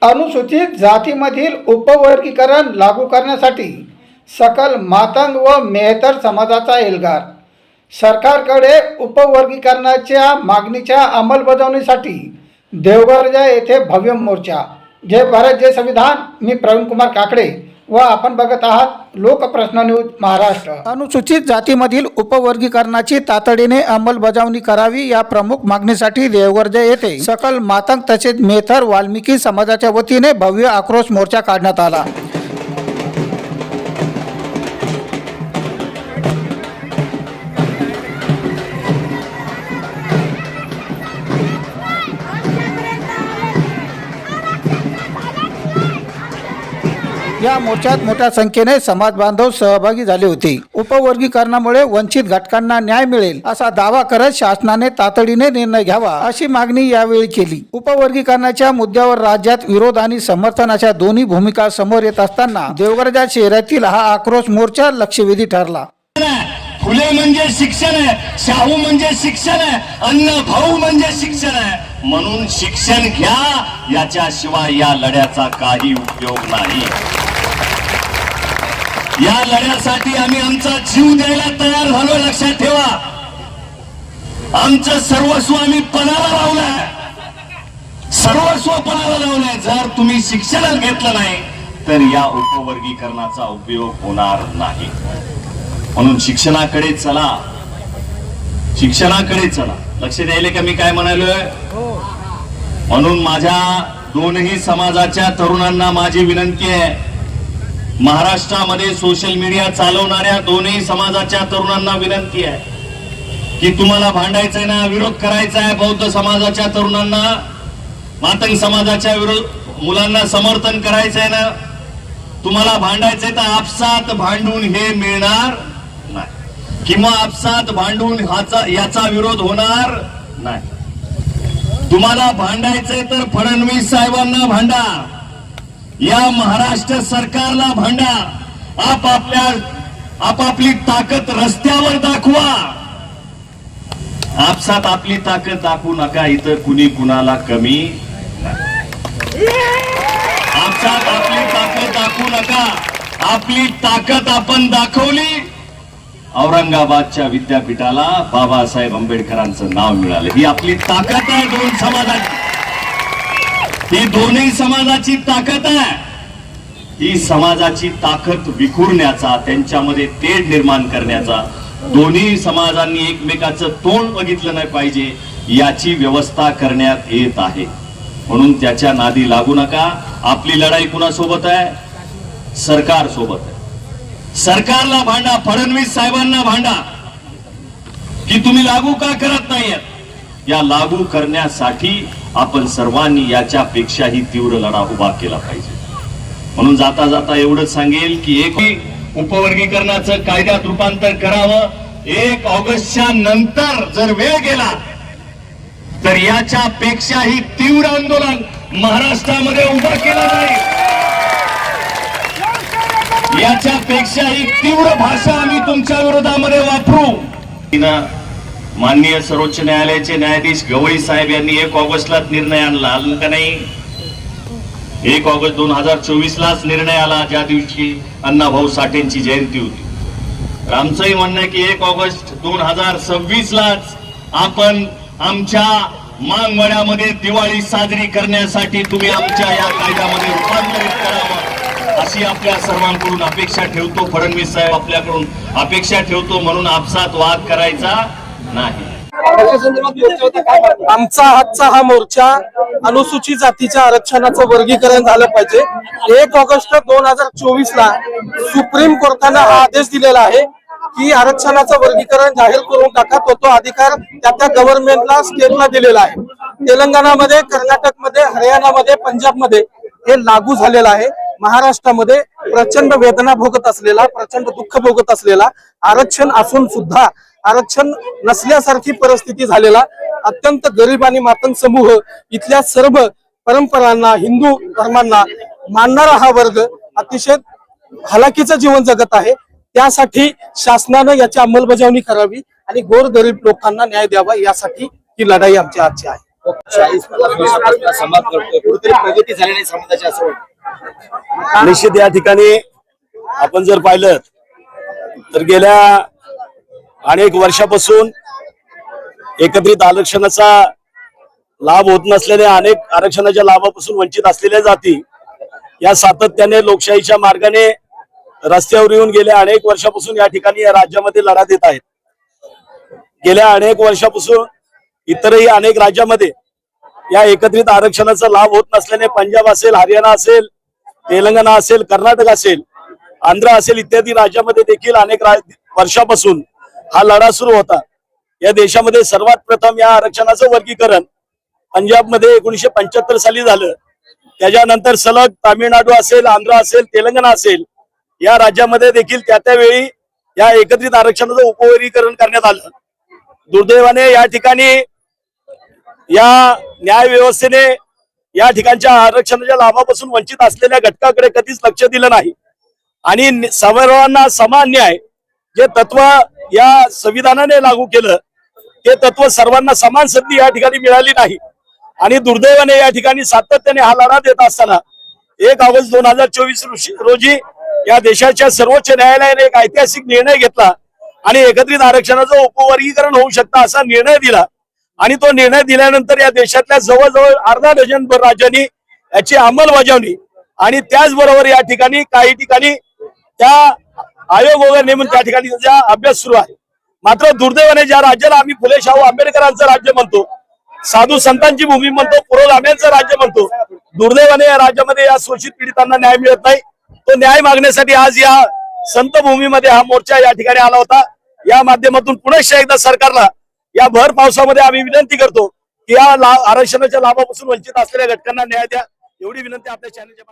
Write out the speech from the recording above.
अनुसूचित जातीमधील उपवर्गीकरण लागू करण्यासाठी सकल मातंग व मेहतर समाजाचा एल्गार। सरकारकडे उपवर्गीकरणाच्या मागणीच्या अंमलबजावणीसाठी देवगर्जा येथे भव्य मोर्चा। जय भारत जय संविधान। मी प्रवीण कुमार काकडे व आपण बघत आहात लोकप्रश्न न्यूज महाराष्ट्र। अनुसूचित जातीमधील उपवर्गीकरणाची तातडीने अंमलबजावणी करावी या प्रमुख मागणीसाठी देवगर्जा येथे सकल मातंग तसेच मेहतर वाल्मिकी समाजाच्या वतीने भव्य आक्रोश मोर्चा काढण्यात आला। या मोर्चात मोठ्या संख्येने समाज बांधव सहभागी झाले होते। उपवर्गीकरणामुळे वंचित घटकांना न्याय मिळेल असा दावा करत शासनाने तातडीने निर्णय घ्यावा अशी मागणी यावेळी केली। उपवर्गीकरणाच्या मुद्द्यावर राज्यात विरोध आणि समर्थन अशा दोन्ही भूमिका समोर येत असताना देवगर्जा शहरातील हा आक्रोश मोर्चा लक्षवेधी ठरला। फुले म्हणजे शिक्षण आहे, शाहू म्हणजे शिक्षण आहे, अन्न भाऊ म्हणजे शिक्षण आहे, म्हणून शिक्षण घ्या, याच्याशिवाय या लढ्याचा काही उपयोग नाही। या लढ्यासाठी आम्ही आमचा जीव द्यायला तयार झालो, लक्षात ठेवा। आमचं सर्वस्व आम्ही पणाला लावलंय, सर्वस्व पणाला लावलंय। जर तुम्ही शिक्षण घेतलं नाही तर या उपवर्गीकरणाचा उपयोग होणार नाही। म्हणून शिक्षणाकडे चला, शिक्षणाकडे चला। लक्ष द्यायले का मी काय म्हणालोय? म्हणून माझ्या दोनही समाजाच्या तरुणांना माझी विनंती आहे, महाराष्ट्रामध्ये सोशल मीडिया चालवणाऱ्या दोन्ही समाजाच्या तरुणांना विनंती आहे की तुम्हाला भांडायचंय ना, विरोध करायचा आहे। बौद्ध समाजाच्या तरुणांना, मातंग समाजाच्या मुलांना समर्थन करायचंय ना, तुम्हाला भांडायचंय तर आपसात भांडून हे मिळणार नाही, किंवा आपसात भांडून याचा विरोध होणार नाही। तुम्हाला भांडायचंय तर फडणवीस साहेबांना भांडा, या महाराष्ट्र सरकारला भांडा, आपापली ताकद रस्त्यावर दाखवा। आपसात आपली ताकद दाखवू नका, इथं कुणी कुणाला कमी नाही। आपसात आपली ताकद दाखवू नका, आपली ताकद आपण दाखवली, औरंगाबादच्या विद्यापीठाला बाबासाहेब आंबेडकरांचं नाव मिळालं। ही आपली ताकद आहे दोन समाजाची, ही दोन्ही समाजाची ताकद आहे। ही समाजाची ताकद विखुरण्याचा, त्यांच्यामध्ये तेढ निर्माण करण्याचा, दोन्ही समाजांनी एकमेकाचं तोंड बघितलं नाही पाहिजे याची व्यवस्था करण्यात येत आहे। म्हणून त्याच्या नादी लागू नका। आपली लढाई कुणासोबत आहे? सरकार सोबत आहे। सरकारला भांडा, फडणवीस साहेबांना भांडा की तुम्ही लागू का करत नाहीयेत। या लागू करण्यासाठी आपण सर्वांनी याच्यापेक्षाही तीव्र लढा उभा केला पाहिजे। म्हणून जाता जाता एवढंच सांगेल की एक उपवर्गीकरणाचं कायद्यात रूपांतर करावं। 1 ऑगस्टच्या नंतर जर वेळ गेला तर याच्यापेक्षाही तीव्र आंदोलन महाराष्ट्रामध्ये उभं केलं जाईल। याच्यापेक्षाही तीव्र भाषा आम्ही तुमच्या विरोधामध्ये वापरू। माननीय सर्वोच्च न्यायालयाचे न्यायाधीश गवई साहेब यांनी 1 ऑगस्टला निर्णय आणला का नाही? 1 ऑगस्ट 2024 लाच निर्णय आला, ज्या दिवशी अण्णाभाऊ साठेंची जयंती होती। आमचंही म्हणणं आहे की 1 ऑगस्ट 2026 लाच आपण आमच्या मानवड्यामध्ये दिवाळी साजरी करण्यासाठी तुम्ही आमच्या या कायद्यामध्ये रूपांतरित करावं अशी आपल्या सर्वांकडून अपेक्षा ठेवतो। फडणवीस साहेब आपल्याकडून अपेक्षा ठेवतो, म्हणून आपसात वाद करायचा नाही। आमचा आजचा हा मोर्चा अनुसूचित जातीच्या आरक्षणाचं वर्गीकरण झालं पाहिजे। 1 ऑगस्ट 2024 ला सुप्रीम कोर्टाने हा आदेश दिलेला आहे की आरक्षणाचं वर्गीकरण जाहीर करून टाका। तो अधिकार त्या गव्हर्नमेंटला, स्टेटला दिलेला आहे। तेलंगणामध्ये, कर्नाटकमध्ये, हरियाणामध्ये, पंजाबमध्ये हे लागू झालेलं आहे। महाराष्ट्रामध्ये प्रचंड वेदना भोगत असलेला, प्रचंड दुःख भोगत असलेला, आरक्षण असून सुद्धा आरक्षण नसल्यासारखी परिस्थिती झालेला अत्यंत गरीब आणि मातंग समूह, इथल्या सर्व परंपरांना, हिंदू धर्मांना मानणारा हा वर्ग अतिशय हलाखीचं जीवन जगत आहे। त्यासाठी शासनाने याची अंमलबजावणी करावी आणि गोरगरीब लोकांना न्याय द्यावा, यासाठी ही लढाई आमची आजची आहे। 40-50 वर्षापासून समाज करतोय, कुठेतरी प्रगती झाली नाही समाजाची असं वाटतं. निश्चित या ठिकाणी आपण जर पाहिलं तर गेल्या अनेक वर्षापासून एकत्रित आरक्षणाचा लाभ होत नसलेल्या, अनेक आरक्षणाच्या लाभापासून वंचित असलेल्या जाती या सातत्याने लोकशाहीच्या मार्गाने रस्त्यावर येऊन गेल्या अनेक वर्षापासून या ठिकाणी या राज्यामध्ये लढा देत आहेत. गेल्या अनेक वर्षापासून इतरही अनेक राज्यामध्ये या एकत्रित आरक्षणाचा लाभ होत नसल्याने पंजाब असेल, हरियाणा असेल, तेलंगणा असेल, कर्नाटक असेल, आंध्र असेल इत्यादी राज्यामध्ये देखील अनेक वर्षापासून हा लढा सुरू होता. या देशामध्ये सर्वात प्रथम या आरक्षणाचं वर्गीकरण पंजाबमध्ये 1975 साली झालं. त्याच्यानंतर सलग तामिळनाडू असेल, आंध्र असेल, तेलंगणा असेल या राज्यामध्ये देखील त्यावेळी या एकत्रित आरक्षणाचं उपवर्गीकरण करण्यात आलं. दुर्दैवाने या ठिकाणी या न्याय व्यवस्थेने या ठिकाणच्या आरक्षणाच्या लाभापासून वंचित असलेल्या घटकाकडे कधीच लक्ष दिलं नाही आणि सर्वांना समान न्याय जे तत्व या संविधानाने लागू केलं ते तत्व सर्वांना समान संधी या ठिकाणी मिळाली नाही. आणि दुर्दैवाने या ठिकाणी सातत्याने हा लढा देत असताना 1 ऑगस्ट 2024 रोजी या देशाच्या सर्वोच्च न्यायालयाने एक ऐतिहासिक निर्णय घेतला आणि एकत्रित आरक्षणाचं उपवर्गीकरण होऊ शकतं असा निर्णय दिला. आणि तो निर्णय दिल्यानंतर या देशातल्या जवळजवळ अर्धा डझनभर राज्यांनी याची अंमलबजावणी आणि त्याचबरोबर या ठिकाणी काही ठिकाणी त्या आयोग वगैरे नेमून त्या ठिकाणी त्याचा अभ्यास सुरू आहे. मात्र दुर्दैवाने ज्या राज्याला आम्ही फुले शाहू आंबेडकरांचं राज्य म्हणतो, साधू संतांची भूमी म्हणतो, पुरोगाम्यांचं राज्य म्हणतो, दुर्दैवाने या राज्यामध्ये या शोषित पीडितांना न्याय मिळत नाही. तो न्याय मागण्यासाठी आज या संत भूमीमध्ये हा मोर्चा या ठिकाणी आला होता. या माध्यमातून पुनश्च एकदा सरकारला या भर पावसामध्ये आम्ही विनंती करतो की या आरक्षणाच्या लाभापासून वंचित असलेल्या घटकांना न्याय द्या, एवढी विनंती आपल्या चॅनलच्या